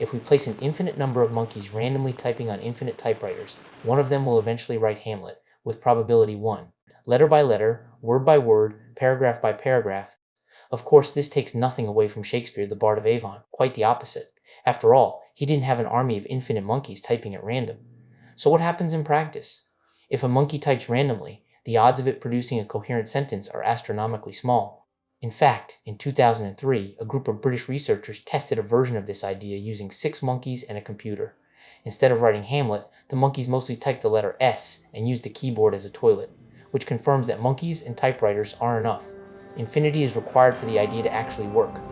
If we place an infinite number of monkeys randomly typing on infinite typewriters, one of them will eventually write Hamlet, with probability 1. Letter by letter, word by word, paragraph by paragraph. Of course, this takes nothing away from Shakespeare, the Bard of Avon, quite the opposite. After all, he didn't have an army of infinite monkeys typing at random. So what happens in practice? If a monkey types randomly, the odds of it producing a coherent sentence are astronomically small. In fact, in 2003, a group of British researchers tested a version of this idea using 6 monkeys and a computer. Instead of writing Hamlet, the monkeys mostly typed the letter S and used the keyboard as a toilet, which confirms that monkeys and typewriters are enough. Infinity is required for the idea to actually work.